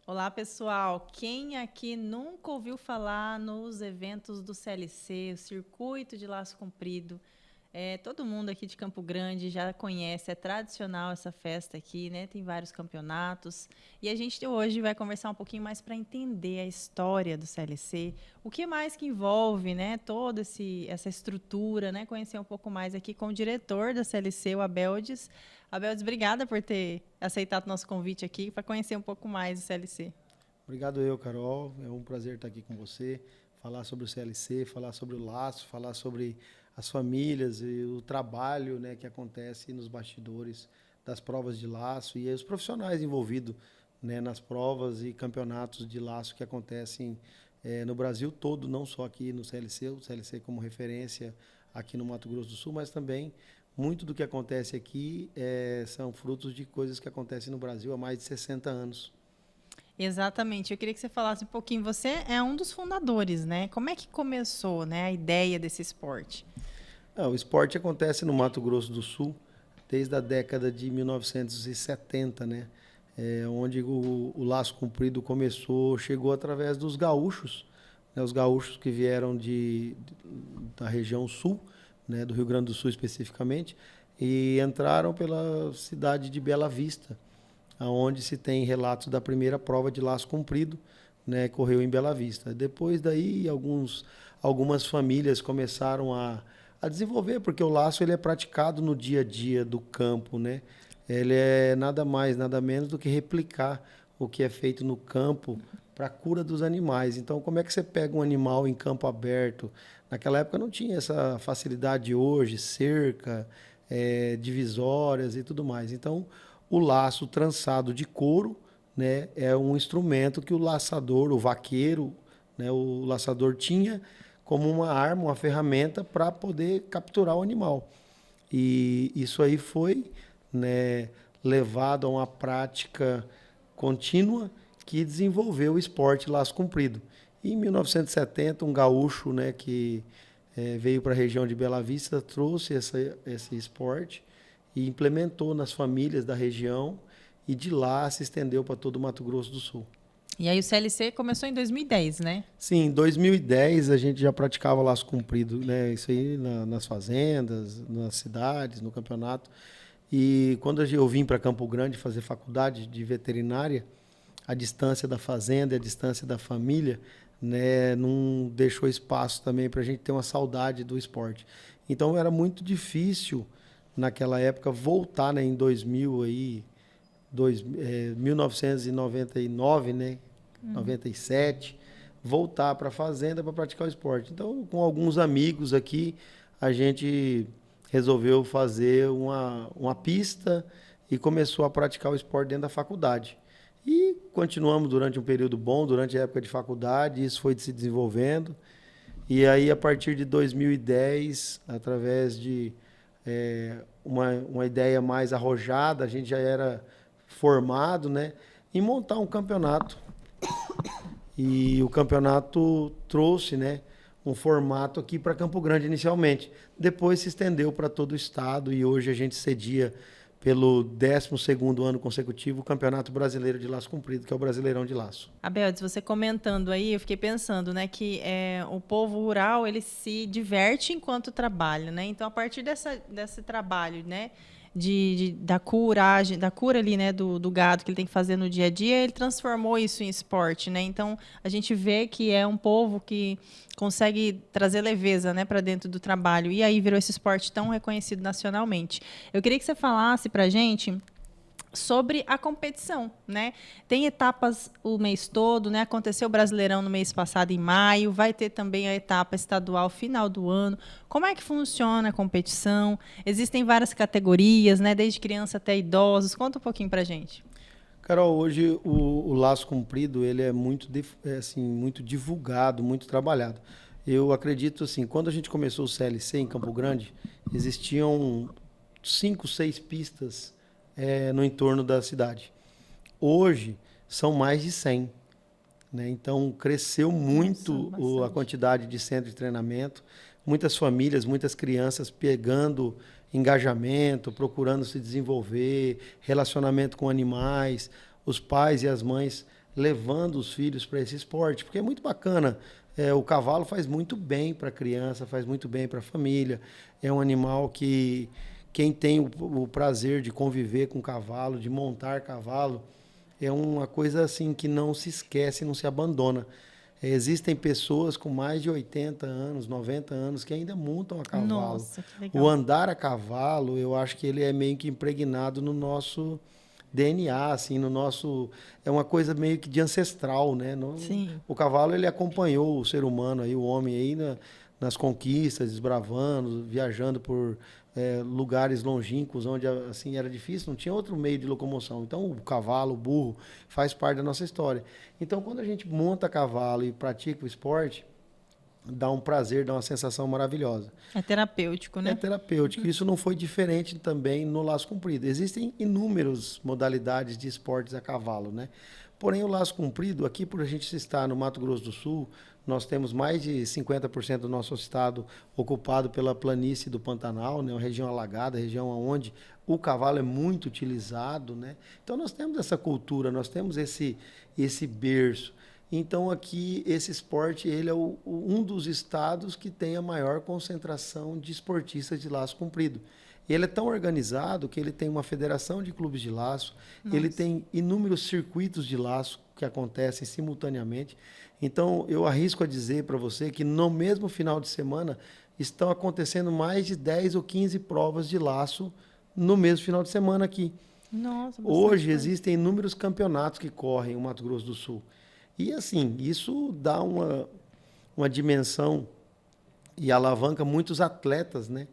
Olá, pessoal. Quem aqui nunca ouviu falar nos eventos do CLC, o Circuito de Laço Comprido? Todo mundo aqui de Campo Grande já conhece, é tradicional essa festa aqui, né? Tem vários campeonatos. E a gente hoje vai conversar um pouquinho mais para entender a história do CLC, o que mais que envolve, né? Toda essa estrutura, né? Conhecer um pouco mais aqui com o diretor da CLC, o Abeldes. Abeldes, obrigada por ter aceitado o nosso convite aqui para conhecer um pouco mais do CLC. Obrigado eu, Carol. É um prazer estar aqui com você, falar sobre o CLC, falar sobre o laço, falar sobre as famílias e o trabalho, né, que acontece nos bastidores das provas de laço e os profissionais envolvidos, né, nas provas e campeonatos de laço que acontecem no Brasil todo, não só aqui no CLC, o CLC como referência aqui no Mato Grosso do Sul, mas também muito do que acontece aqui são frutos de coisas que acontecem no Brasil há mais de 60 anos. Exatamente. Eu queria que você falasse um pouquinho. Você é um dos fundadores, né? Como é que começou, né, a ideia desse esporte? O esporte acontece no Mato Grosso do Sul desde a década de 1970, né? Onde o laço comprido começou, chegou através dos gaúchos, né? Os gaúchos que vieram da região sul, né? Do Rio Grande do Sul especificamente, e entraram pela cidade de Bela Vista, aonde se tem relatos da primeira prova de laço comprido, né? Correu em Bela Vista. Depois daí, algumas famílias começaram a desenvolver, porque o laço ele é praticado no dia a dia do campo, né? Ele é nada mais, nada menos do que replicar o que é feito no campo para a cura dos animais. Então, como é que você pega um animal em campo aberto? Naquela época não tinha essa facilidade de hoje, cerca, divisórias e tudo mais. Então, o laço trançado de couro, né, é um instrumento que o laçador, o vaqueiro, né, o laçador tinha como uma arma, uma ferramenta para poder capturar o animal. E isso aí foi, né, levado a uma prática contínua que desenvolveu o esporte laço comprido. E em 1970, um gaúcho, né, que veio para a região de Bela Vista, trouxe esse esporte e implementou nas famílias da região e de lá se estendeu para todo o Mato Grosso do Sul. E aí o CLC começou em 2010, né? Sim, em 2010 a gente já praticava laço comprido, né? Isso aí nas fazendas, nas cidades, no campeonato. E quando eu vim para Campo Grande fazer faculdade de veterinária, a distância da fazenda e a distância da família, né, não deixou espaço também para a gente ter uma saudade do esporte. Então era muito difícil naquela época voltar, né, em 2000 aí, 1999, né, 97, voltar para a fazenda para praticar o esporte. Então, com alguns amigos aqui, a gente resolveu fazer uma pista e começou a praticar o esporte dentro da faculdade. E continuamos durante um período bom, durante a época de faculdade, isso foi se desenvolvendo. E aí, a partir de 2010, através de uma ideia mais arrojada, a gente já era formado, né, em montar um campeonato. E o campeonato trouxe, né, um formato aqui para Campo Grande inicialmente. Depois se estendeu para todo o estado e hoje a gente cedia pelo 12º ano consecutivo o Campeonato Brasileiro de Laço Comprido, que é o Brasileirão de Laço. Abeldes, você comentando aí, eu fiquei pensando, né, que o povo rural ele se diverte enquanto trabalha, né? Então, a partir desse trabalho, né, da curagem, da cura ali, né, do gado que ele tem que fazer no dia a dia, ele transformou isso em esporte, né? Então, a gente vê que é um povo que consegue trazer leveza, né, para dentro do trabalho e aí virou esse esporte tão reconhecido nacionalmente. Eu queria que você falasse para a gente sobre a competição, né? Tem etapas o mês todo, né? Aconteceu o Brasileirão no mês passado, em maio, vai ter também a etapa estadual final do ano. Como é que funciona a competição? Existem várias categorias, né? Desde criança até idosos. Conta um pouquinho pra gente. Carol, hoje o laço comprido ele é assim, muito divulgado, muito trabalhado. Eu acredito assim, quando a gente começou o CLC em Campo Grande, existiam 5, 6 pistas no entorno da cidade. Hoje são mais de 100, né? Então cresceu Nossa, muito a bastante. quantidade de centro de treinamento, muitas famílias, muitas crianças pegando engajamento, procurando se desenvolver, relacionamento com animais, os pais e as mães levando os filhos para esse esporte, porque é muito bacana. O cavalo faz muito bem para a criança, faz muito bem para a família. É um animal que quem tem o prazer de conviver com cavalo, de montar cavalo, é uma coisa assim que não se esquece, não se abandona. Existem pessoas com mais de 80 anos, 90 anos, que ainda montam a cavalo. Nossa, que legal. O andar a cavalo, eu acho que ele é meio que impregnado no nosso DNA, assim, no nosso... É uma coisa meio que de ancestral, né? Sim. O cavalo, ele acompanhou o ser humano, aí, o homem aí nas conquistas, desbravando, viajando por lugares longínquos, onde assim era difícil, não tinha outro meio de locomoção. Então, o cavalo, o burro, faz parte da nossa história. Então, quando a gente monta cavalo e pratica o esporte, dá um prazer, dá uma sensação maravilhosa. É terapêutico, né? É terapêutico. Isso não foi diferente também no laço comprido. Existem inúmeras modalidades de esportes a cavalo, né? Porém, o laço comprido, aqui por a gente estar no Mato Grosso do Sul, nós temos mais de 50% do nosso estado ocupado pela planície do Pantanal, né? Uma região alagada, região onde o cavalo é muito utilizado, né? Então, nós temos essa cultura, nós temos esse berço. Então, aqui, esse esporte, ele é um dos estados que tem a maior concentração de esportistas de laço comprido. E ele é tão organizado que ele tem uma federação de clubes de laço, ele tem inúmeros circuitos de laço que acontecem simultaneamente. Então, eu arrisco a dizer para você que no mesmo final de semana estão acontecendo mais de 10 ou 15 provas de laço no mesmo final de semana aqui. Nossa, Hoje existem inúmeros campeonatos que correm no Mato Grosso do Sul. E assim, isso dá uma dimensão e alavanca muitos atletas, né?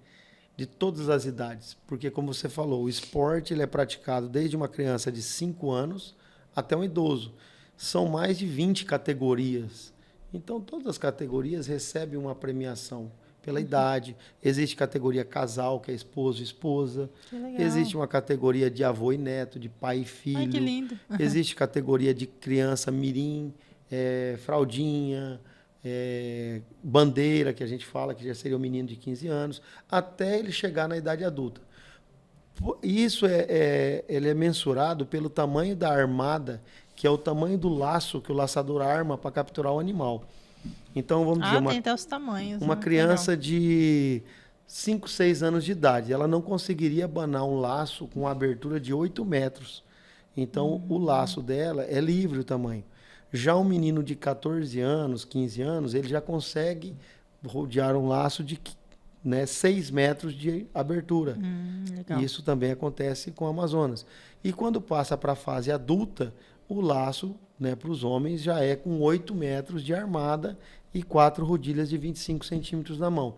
De todas as idades. Porque, como você falou, o esporte ele é praticado desde uma criança de 5 anos até um idoso. São mais de 20 categorias. Então, todas as categorias recebem uma premiação pela idade. Existe categoria casal, que é esposo e esposa. Que legal. Existe uma categoria de avô e neto, de pai e filho. Ai, que lindo. Existe categoria de criança mirim, fraldinha, bandeira, que a gente fala, que já seria um menino de 15 anos, até ele chegar na idade adulta. Isso ele é mensurado pelo tamanho da armada, que é o tamanho do laço que o laçador arma para capturar o animal. Então, vamos dizer, tem até os tamanhos. uma criança de 5, 6 anos de idade, ela não conseguiria abanar um laço com uma abertura de 8 metros. Então, o laço dela é livre o tamanho. Já um menino de 14 anos, 15 anos, ele já consegue rodear um laço de 6 metros de abertura. Legal. Isso também acontece com o Amazonas. E quando passa para a fase adulta, o laço, né, para os homens já é com 8 metros de armada e 4 rodilhas de 25 centímetros na mão.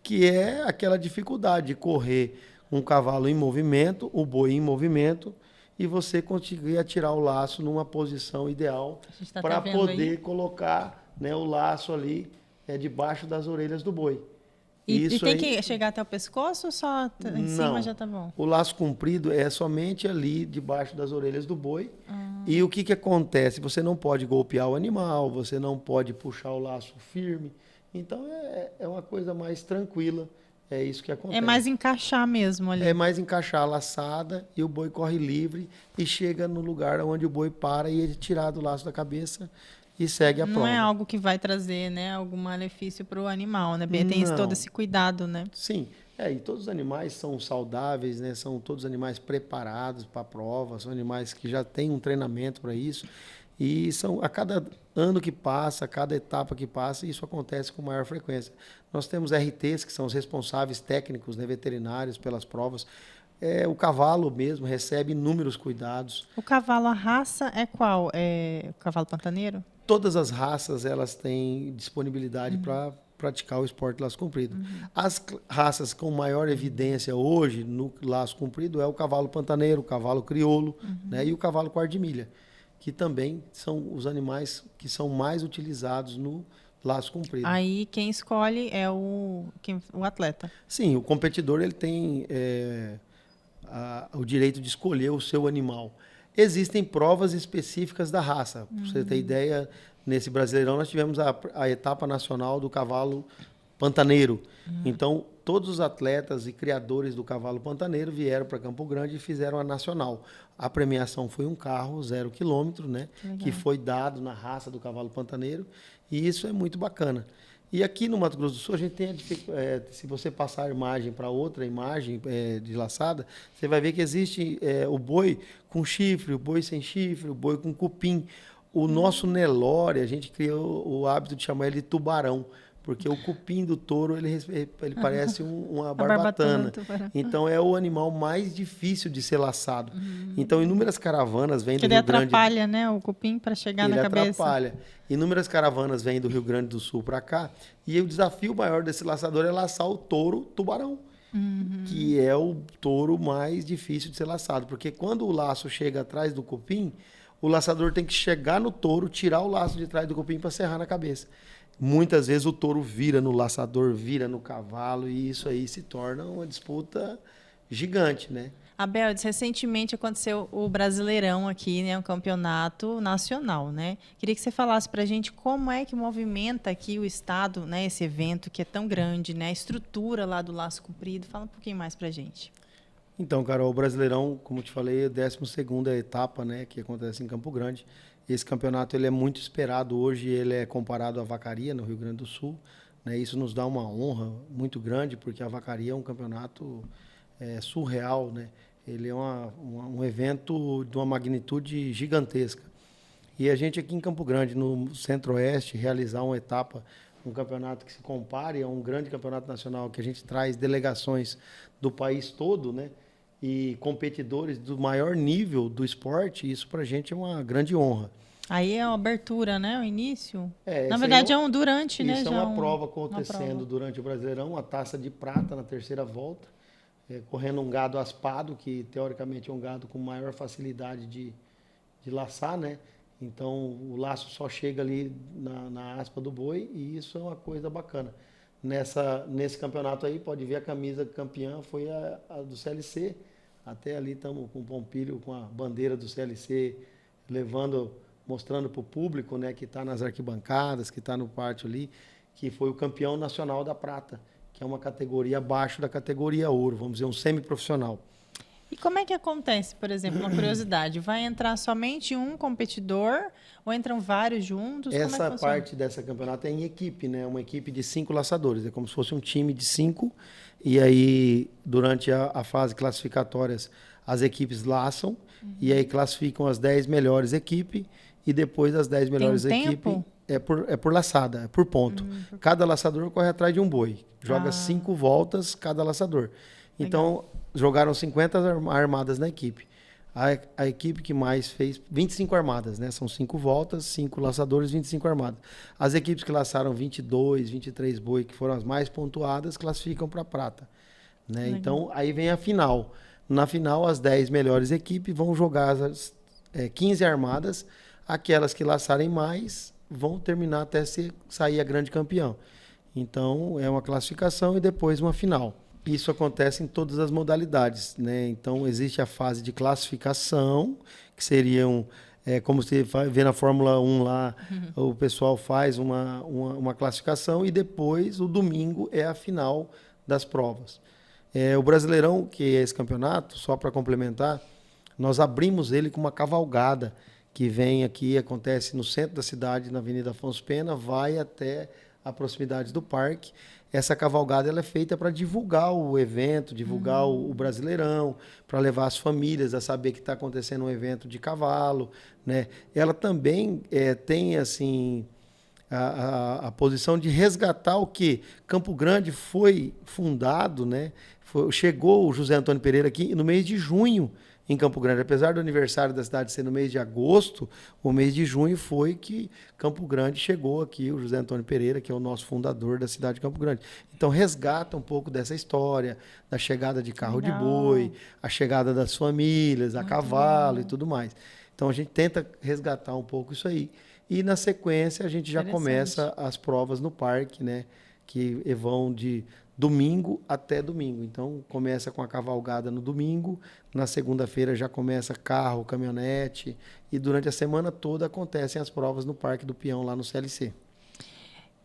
Que é aquela dificuldade de correr um cavalo em movimento, o boi em movimento, e você conseguir atirar o laço numa posição ideal para poder colocar, né, o laço ali debaixo das orelhas do boi. E tem que chegar até o pescoço ou só em cima já tá bom? O laço comprido é somente ali debaixo das orelhas do boi. E o que acontece? Você não pode golpear o animal, você não pode puxar o laço firme. Então é uma coisa mais tranquila. É isso que acontece. É mais encaixar mesmo ali. É mais encaixar a laçada e o boi corre livre e chega no lugar onde o boi para e ele tirar do laço da cabeça e segue a prova. Não é algo que vai trazer, né, algum malefício para o animal, né? Tem todo esse cuidado, né? Sim. E todos os animais são saudáveis, né? São todos animais preparados para a prova, são animais que já têm um treinamento para isso. E a cada ano que passa, a cada etapa que passa, isso acontece com maior frequência. Nós temos RTs, que são os responsáveis técnicos, né, veterinários, pelas provas. O cavalo mesmo recebe inúmeros cuidados. O cavalo, a raça é qual? É o cavalo pantaneiro? Todas as raças elas têm disponibilidade para praticar o esporte laço comprido. As raças com maior evidência hoje no laço comprido é o cavalo pantaneiro, o cavalo crioulo, né, e o cavalo quarto de milha, que também são os animais que são mais utilizados no laço comprido. Aí quem escolhe é o atleta. Sim, o competidor ele tem o direito de escolher o seu animal. Existem provas específicas da raça. Para você ter ideia, nesse Brasileirão nós tivemos a etapa nacional do cavalo pantaneiro. Então, todos os atletas e criadores do cavalo pantaneiro vieram para Campo Grande e fizeram a nacional. A premiação foi um carro 0 quilômetro, né? Legal. Que foi dado na raça do cavalo pantaneiro. E isso é muito bacana. E aqui no Mato Grosso do Sul, a gente tem se você passar a imagem para outra imagem de laçada, você vai ver que existe o boi com chifre, o boi sem chifre, o boi com cupim. O nosso Nelore, a gente criou o hábito de chamar ele de tubarão, porque o cupim do touro ele parece uma barbatana. Então é o animal mais difícil de ser laçado. Então inúmeras caravanas vêm do Rio Grande. Ele atrapalha, né, o cupim para chegar na cabeça. Ele atrapalha. Inúmeras caravanas vêm do Rio Grande do Sul para cá. E o desafio maior desse laçador é laçar o touro tubarão, que é o touro mais difícil de ser laçado, porque quando o laço chega atrás do cupim, o laçador tem que chegar no touro, tirar o laço de trás do cupim para serrar na cabeça. Muitas vezes o touro vira no laçador, vira no cavalo, e isso aí se torna uma disputa gigante, né? Abel, recentemente aconteceu o Brasileirão aqui, né, um campeonato nacional, né? Queria que você falasse para a gente como é que movimenta aqui o estado, né, esse evento que é tão grande, né, a estrutura lá do Laço Comprido. Fala um pouquinho mais para a gente. Então, Carol, o Brasileirão, como te falei, é a 12ª etapa, né, que acontece em Campo Grande. Esse campeonato ele é muito esperado hoje, ele é comparado à Vacaria, no Rio Grande do Sul, né? Isso nos dá uma honra muito grande, porque a Vacaria é um campeonato surreal, né? Ele é um evento de uma magnitude gigantesca. E a gente aqui em Campo Grande, no Centro-Oeste, realizar uma etapa, um campeonato que se compare a um grande campeonato nacional, que a gente traz delegações do país todo, né? E competidores do maior nível do esporte, isso para a gente é uma grande honra. Aí é a abertura, né? O início. Na verdade, é um durante, né? Isso é uma prova acontecendo durante o Brasileirão, a taça de prata na terceira volta, correndo um gado aspado, que teoricamente é um gado com maior facilidade de laçar, né? Então o laço só chega ali na aspa do boi, e isso é uma coisa bacana. Nesse campeonato aí, pode ver a camisa campeã foi a do CLC. Até ali estamos com o Pompilho, com a bandeira do CLC, mostrando para o público, né, que está nas arquibancadas, que está no pátio ali, que foi o campeão nacional da prata, que é uma categoria abaixo da categoria ouro, vamos dizer, um semiprofissional. E como é que acontece, por exemplo, uma curiosidade, vai entrar somente um competidor ou entram vários juntos? Essa parte dessa campeonato é em equipe, né? Uma equipe de 5 laçadores, é como se fosse um time de 5, e aí durante a fase classificatórias as equipes laçam, e aí classificam as 10 melhores equipes, e depois das 10 melhores equipes é por laçada, é por ponto. Cada laçador corre atrás de um boi, joga 5 voltas cada laçador. Então, jogaram 50 armadas na equipe. A equipe que mais fez 25 armadas, né? São 5 voltas, 5 laçadores, 25 armadas. As equipes que laçaram 22, 23 boi, que foram as mais pontuadas, classificam para prata, né? Então, aí vem a final. Na final, as 10 melhores equipes vão jogar as 15 armadas. Aquelas que laçarem mais vão terminar até sair a grande campeão. Então, é uma classificação e depois uma final. Isso acontece em todas as modalidades, né? Então, existe a fase de classificação, que seriam, como você vê na Fórmula 1 lá, o pessoal faz uma classificação, e depois, o domingo, é a final das provas. O Brasileirão, que é esse campeonato, só para complementar, nós abrimos ele com uma cavalgada, que vem aqui, acontece no centro da cidade, na Avenida Afonso Pena, vai até a proximidade do parque. Essa cavalgada ela é feita para divulgar o evento, divulgar o Brasileirão, para levar as famílias a saber que está acontecendo um evento de cavalo, né? Ela também tem assim a posição de resgatar o que Campo Grande foi fundado, né? Chegou o José Antônio Pereira aqui no mês de junho em Campo Grande. Apesar do aniversário da cidade ser no mês de agosto, o mês de junho foi que Campo Grande chegou aqui, o José Antônio Pereira, que é o nosso fundador da cidade de Campo Grande. Então, resgata um pouco dessa história, da chegada de carro de boi, a chegada das famílias, a cavalo e tudo mais. Então, a gente tenta resgatar um pouco isso aí. E, na sequência, a gente já começa as provas no parque, né? Que vão de domingo até domingo. Então, começa com a cavalgada no domingo, na segunda-feira já começa carro, caminhonete, e durante a semana toda acontecem as provas no Parque do Peão, lá no CLC.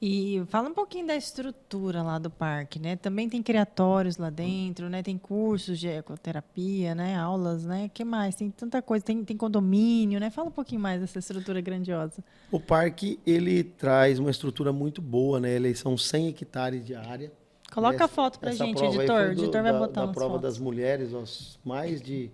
E fala um pouquinho da estrutura lá do parque, né? Também tem criatórios lá dentro, né? Tem cursos de ecoterapia, né? Aulas, né? Que mais? Tem tanta coisa. Tem condomínio, né? Fala um pouquinho mais dessa estrutura grandiosa. O parque, ele traz uma estrutura muito boa, né? Eles são 100 hectares de área. Né? Coloca a foto pra Essa gente, prova aí foi editor. O editor vai botar da umas prova das fotos. mulheres, mais de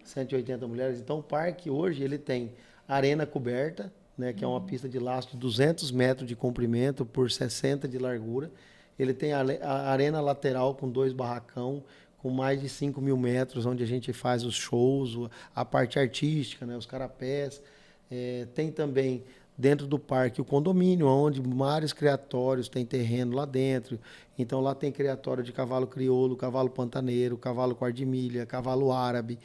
180 mulheres. Então, o parque hoje ele tem arena coberta, né, que é uma pista de lastro de 200 metros de comprimento por 60 de largura. Ele tem a arena lateral com 2 barracão, com mais de 5.000 metros, onde a gente faz os shows, a parte artística, né, os carapés. Tem também dentro do parque o condomínio, onde vários criatórios tem terreno lá dentro. Então lá tem criatório de cavalo crioulo, cavalo pantaneiro, cavalo quarta-milha, cavalo árabe,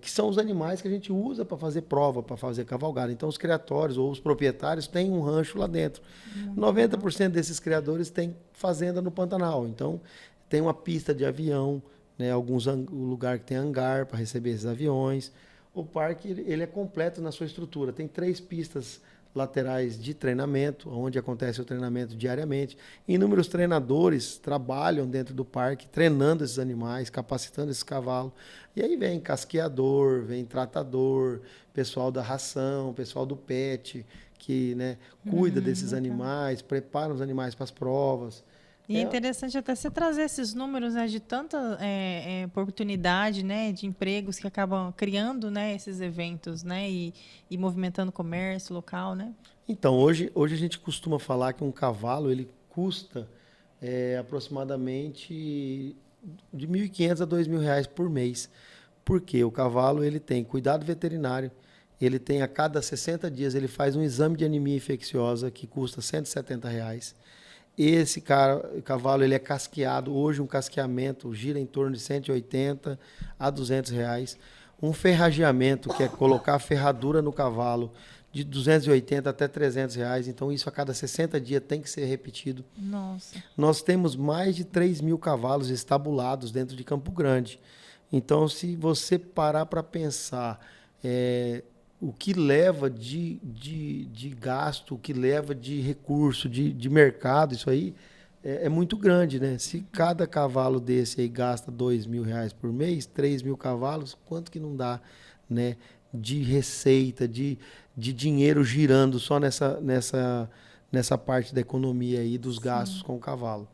que são os animais que a gente usa para fazer prova, para fazer cavalgada. Então os criatórios ou os proprietários têm um rancho lá dentro. 90% desses criadores têm fazenda no Pantanal. Então tem uma pista de avião, né, alguns lugar que tem hangar para receber esses aviões. O parque ele é completo na sua estrutura. Tem 3 pistas laterais de treinamento, onde acontece o treinamento diariamente. Inúmeros treinadores trabalham dentro do parque, treinando esses animais, capacitando esses cavalos. E aí vem casqueador, vem tratador, pessoal da ração, pessoal do pet, que, né, cuida desses animais, prepara os animais para as provas. E é interessante até você trazer esses números, né, de tanta oportunidade, né, de empregos que acabam criando, né, esses eventos, né, e movimentando o comércio local, né? Então, hoje a gente costuma falar que um cavalo ele custa aproximadamente de 1.500 a 2.000 reais por mês. Porque o cavalo ele tem cuidado veterinário, ele tem a cada 60 dias ele faz um exame de anemia infecciosa que custa 170 reais. Esse cavalo ele é casqueado, hoje um casqueamento gira em torno de 180 a 200 reais. Um ferrageamento, que é colocar a ferradura no cavalo, de 280 até 300 reais. Então, isso a cada 60 dias tem que ser repetido. Nossa. Nós temos mais de 3.000 cavalos estabulados dentro de Campo Grande. Então, se você parar para pensar o que leva de gasto, o que leva de recurso, de mercado, isso aí é muito grande, né? Se cada cavalo desse aí gasta 2.000 reais por mês, 3.000 cavalos, quanto que não dá, né? De receita, de dinheiro girando só nessa parte da economia aí dos gastos com o cavalo.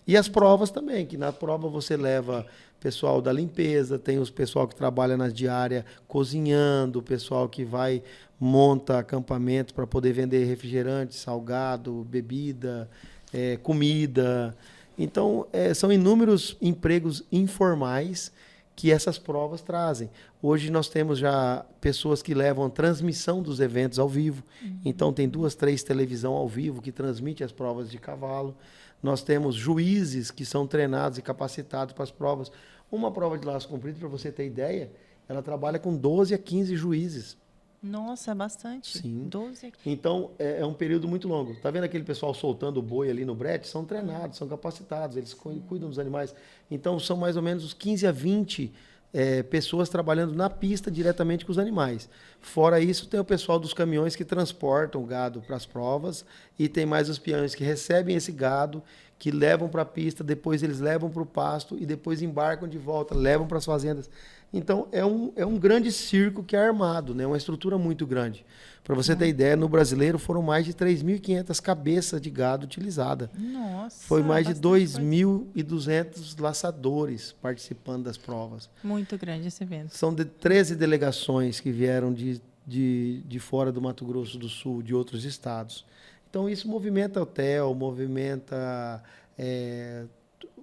E as provas também, que na prova você leva pessoal da limpeza, tem os pessoal que trabalha nas diárias cozinhando, o pessoal que vai monta acampamento para poder vender refrigerante, salgado, bebida, comida. Então, são inúmeros empregos informais que essas provas trazem. Hoje nós temos já pessoas que levam a transmissão dos eventos ao vivo. Então tem 2, 3 televisão ao vivo que transmite as provas de cavalo. Nós temos juízes que são treinados e capacitados para as provas. Uma prova de laço comprido, para você ter ideia, ela trabalha com 12 a 15 juízes. Nossa, é bastante. Sim. 12 aqui. Então, é um período muito longo. Tá vendo aquele pessoal soltando o boi ali no brete? São treinados, são capacitados, eles cuidam dos animais. Então, são mais ou menos uns 15 a 20 pessoas trabalhando na pista diretamente com os animais. Fora isso, tem o pessoal dos caminhões que transportam o gado para as provas e tem mais os peões que recebem esse gado, que levam para a pista, depois eles levam para o pasto e depois embarcam de volta, levam para as fazendas. Então, é um grande circo que é armado, né? Uma estrutura muito grande. Para você ter ideia, no brasileiro foram mais de 3.500 cabeças de gado utilizadas. Nossa. Foi mais de bastante coisa. 2.200 laçadores participando das provas. Muito grande esse evento. São 13 delegações que vieram de fora do Mato Grosso do Sul, de outros estados. Então, isso movimenta hotel, movimenta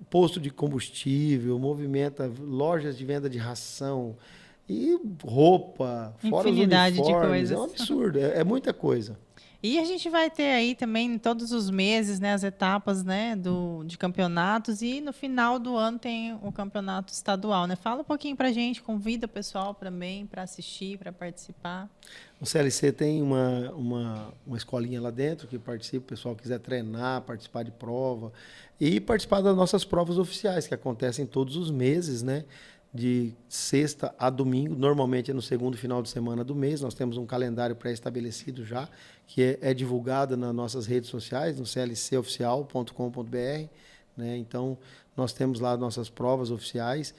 posto de combustível, movimenta lojas de venda de ração e roupa, fora os Infinidade de uniformes. coisas. É um absurdo, é muita coisa. E a gente vai ter aí também todos os meses, né, as etapas, né, de campeonatos e no final do ano tem o campeonato estadual, né? Fala um pouquinho pra gente, convida o pessoal também para assistir, para participar. O CLC tem uma escolinha lá dentro que participa, o pessoal quiser treinar, participar de prova e participar das nossas provas oficiais, que acontecem todos os meses, né? de sexta a domingo, normalmente é no segundo final de semana do mês. Nós temos um calendário pré-estabelecido já, que é divulgado nas nossas redes sociais, no clcoficial.com.br, né? Então, nós temos lá nossas provas oficiais.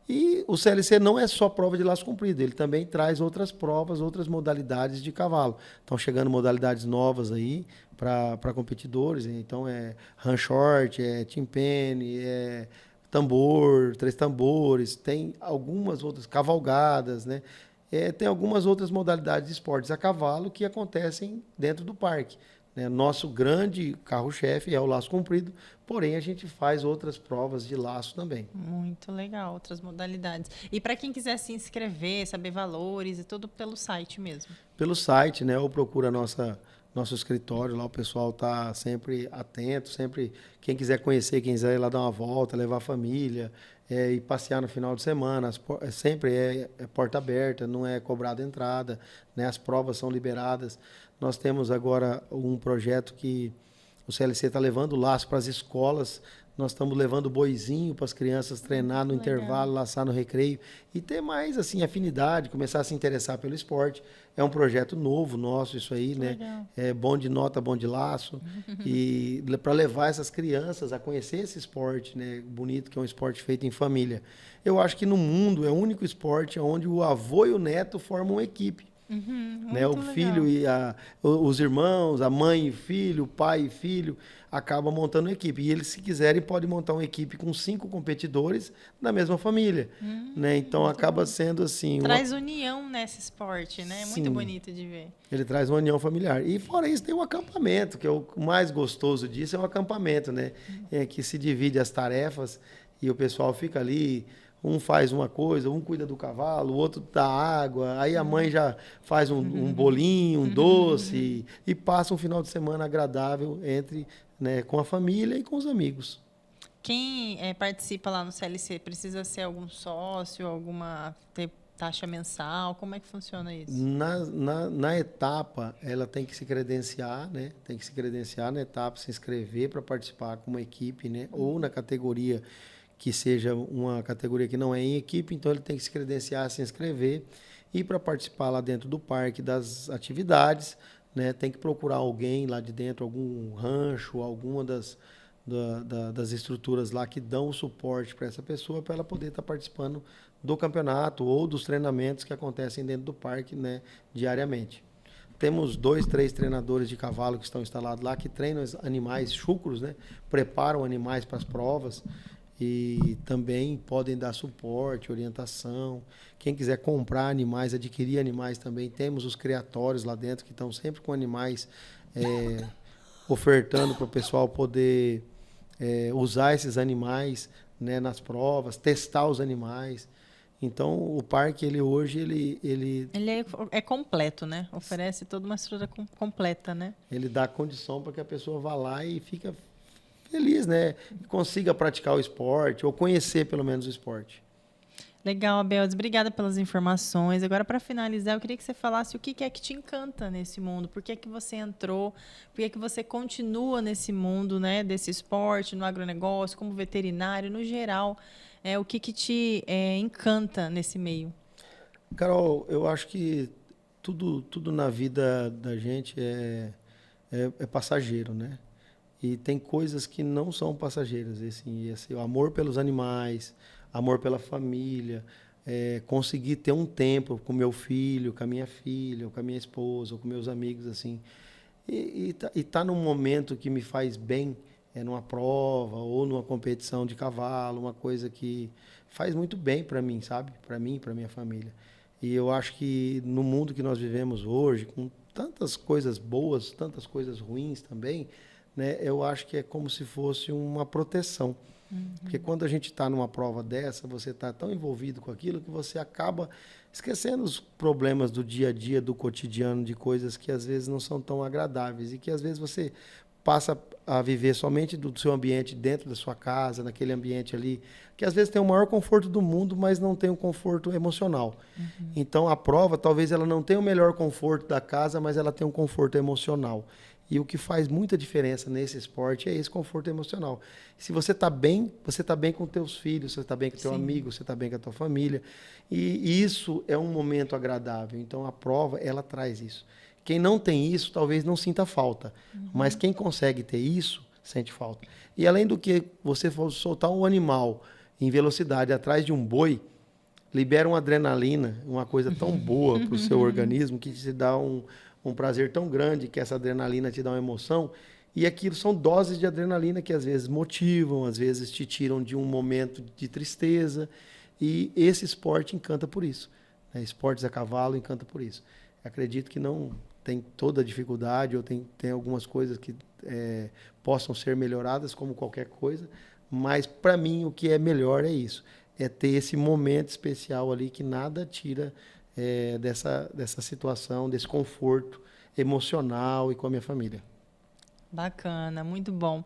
E o CLC não é só prova de laço comprido, ele também traz outras provas, outras modalidades de cavalo. Estão chegando modalidades novas aí para competidores, então é run short, é timpane, é tambor, 3 tambores, tem algumas outras cavalgadas, né? Tem algumas outras modalidades de esportes a cavalo que acontecem dentro do parque, né? Nosso grande carro-chefe é o laço comprido, porém a gente faz outras provas de laço também. Muito legal, outras modalidades. E para quem quiser se inscrever, saber valores e tudo pelo site mesmo. Pelo site, né? Ou procura nosso escritório, lá o pessoal está sempre atento, sempre quem quiser conhecer, quem quiser ir lá dar uma volta, levar a família, ir passear no final de semana, sempre é porta aberta, não é cobrada entrada, né? As provas são liberadas. Nós temos agora um projeto que o CLC está levando laço para as escolas. Nós estamos levando boizinho para as crianças treinar no intervalo, laçar no recreio e ter mais assim afinidade, começar a se interessar pelo esporte. É um projeto novo nosso isso aí, né? Legal. É bom de nota, bom de laço e para levar essas crianças a conhecer esse esporte, né? Bonito, que é um esporte feito em família. Eu acho que no mundo é o único esporte onde o avô e o neto formam uma equipe. Né? O filho e os irmãos, a mãe e filho, o pai e filho, acabam montando uma equipe. E eles, se quiserem, podem montar uma equipe com 5 competidores da mesma família. Né? Então, acaba sendo assim... Traz união nesse esporte, né? É muito bonito de ver. Ele traz uma união familiar. E, fora isso, tem o acampamento, que é o mais gostoso disso, é o acampamento, né? Que se divide as tarefas e o pessoal fica ali... Um faz uma coisa, um cuida do cavalo, o outro dá água, aí a mãe já faz um bolinho, um doce, e passa um final de semana agradável né, com a família e com os amigos. Quem participa lá no CLC precisa ser algum sócio, ter taxa mensal? Como é que funciona isso? Na etapa, ela tem que se credenciar, né? Tem que se credenciar na etapa, se inscrever para participar com uma equipe, né? Ou na categoria que seja uma categoria que não é em equipe, então ele tem que se credenciar, se inscrever e para participar lá dentro do parque das atividades, né, tem que procurar alguém lá de dentro, algum rancho, alguma das estruturas lá que dão o suporte para essa pessoa, para ela poder estar participando do campeonato ou dos treinamentos que acontecem dentro do parque, né, diariamente. Temos 2, 3 treinadores de cavalo que estão instalados lá, que treinam os animais chucros, né, preparam animais para as provas, e também podem dar suporte, orientação. Quem quiser comprar animais, adquirir animais também, temos os criatórios lá dentro que estão sempre com animais ofertando para o pessoal poder usar esses animais, né, nas provas, testar os animais. Então, o parque, hoje é completo, né? Oferece toda uma estrutura completa, né? Ele dá condição para que a pessoa vá lá e fica feliz, né? E consiga praticar o esporte, ou conhecer pelo menos o esporte. Legal, Abeldes. Obrigada pelas informações. Agora, para finalizar, eu queria que você falasse o que é que te encanta nesse mundo. Por que é que você entrou? Por que é que você continua nesse mundo, né, desse esporte, no agronegócio, como veterinário, no geral? O que te encanta nesse meio? Carol, eu acho que tudo na vida da gente é passageiro, né? E tem coisas que não são passageiras. Assim, o amor pelos animais, amor pela família, conseguir ter um tempo com meu filho, com a minha filha, ou com a minha esposa, ou com meus amigos, assim. E tá num momento que me faz bem, numa prova ou numa competição de cavalo, uma coisa que faz muito bem para mim, sabe? Para mim e para minha família. E eu acho que no mundo que nós vivemos hoje, com tantas coisas boas, tantas coisas ruins também, né, eu acho que é como se fosse uma proteção. Porque quando a gente está numa prova dessa, você está tão envolvido com aquilo que você acaba esquecendo os problemas do dia a dia, do cotidiano, de coisas que às vezes não são tão agradáveis e que às vezes você passa a viver somente do seu ambiente dentro da sua casa, naquele ambiente ali, que às vezes tem o maior conforto do mundo, mas não tem um conforto emocional. Então a prova, talvez ela não tenha o melhor conforto da casa, mas ela tem um conforto emocional. E o que faz muita diferença nesse esporte é esse conforto emocional. Se você está bem, você está bem com teus filhos, você está bem com teu amigo, você está bem com a tua família. E isso é um momento agradável. Então a prova, ela traz isso. Quem não tem isso, talvez não sinta falta. Mas quem consegue ter isso, sente falta. E além do que você for soltar um animal em velocidade atrás de um boi, libera uma adrenalina, uma coisa tão boa para o seu organismo que te dá um prazer tão grande, que essa adrenalina te dá uma emoção. E aquilo são doses de adrenalina que às vezes motivam, às vezes te tiram de um momento de tristeza. E esse esporte encanta por isso. Né? Esportes a cavalo encanta por isso. Acredito que não tem toda a dificuldade, ou tem algumas coisas que possam ser melhoradas, como qualquer coisa, mas para mim o que é melhor é isso, é ter esse momento especial ali que nada tira dessa situação, desse conforto emocional e com a minha família. Bacana, muito bom.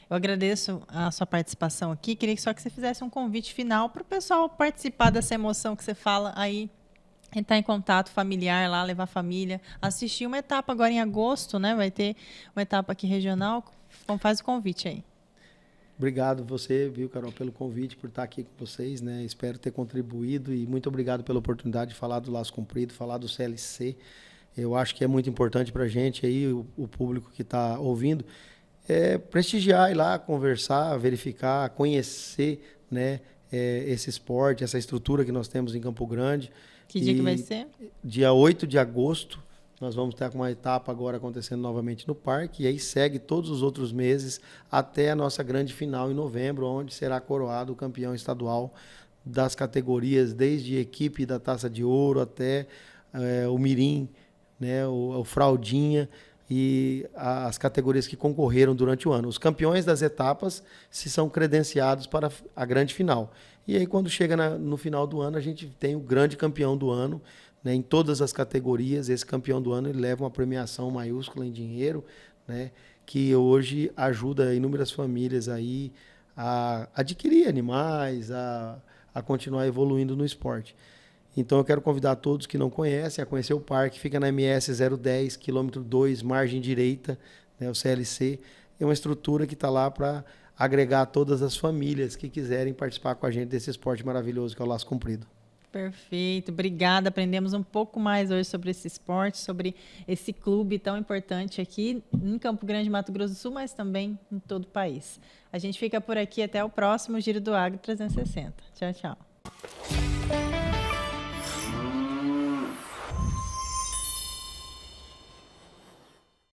Eu agradeço a sua participação aqui, queria só que você fizesse um convite final para o pessoal participar dessa emoção que você fala aí, entrar em contato familiar lá, levar a família, assistir uma etapa agora em agosto, né? Vai ter uma etapa aqui regional. Então faz o convite aí. Obrigado você, viu, Carol, pelo convite, por estar aqui com vocês, né? Espero ter contribuído e muito obrigado pela oportunidade de falar do Laço Comprido, falar do CLC. Eu acho que é muito importante para a gente aí, o público que está ouvindo, prestigiar, ir lá, conversar, verificar, conhecer, né, esse esporte, essa estrutura que nós temos em Campo Grande. Que dia que vai ser? Dia 8 de agosto, nós vamos ter uma etapa agora acontecendo novamente no parque, e aí segue todos os outros meses até a nossa grande final em novembro, onde será coroado o campeão estadual das categorias, desde equipe da Taça de Ouro até o Mirim, né, o Fraldinha e as categorias que concorreram durante o ano. Os campeões das etapas se são credenciados para a grande final. E aí, quando chega no final do ano, a gente tem o grande campeão do ano, né, em todas as categorias. Esse campeão do ano ele leva uma premiação maiúscula em dinheiro, né, que hoje ajuda inúmeras famílias aí a adquirir animais, a continuar evoluindo no esporte. Então eu quero convidar todos que não conhecem a conhecer o parque. Fica na MS 010, quilômetro 2, margem direita, né, o CLC. É uma estrutura que está lá para agregar todas as famílias que quiserem participar com a gente desse esporte maravilhoso que é o Laço Comprido. Perfeito, obrigada. Aprendemos um pouco mais hoje sobre esse esporte, sobre esse clube tão importante aqui em Campo Grande, Mato Grosso do Sul, mas também em todo o país. A gente fica por aqui, até o próximo Giro do Agro 360. Tchau, tchau.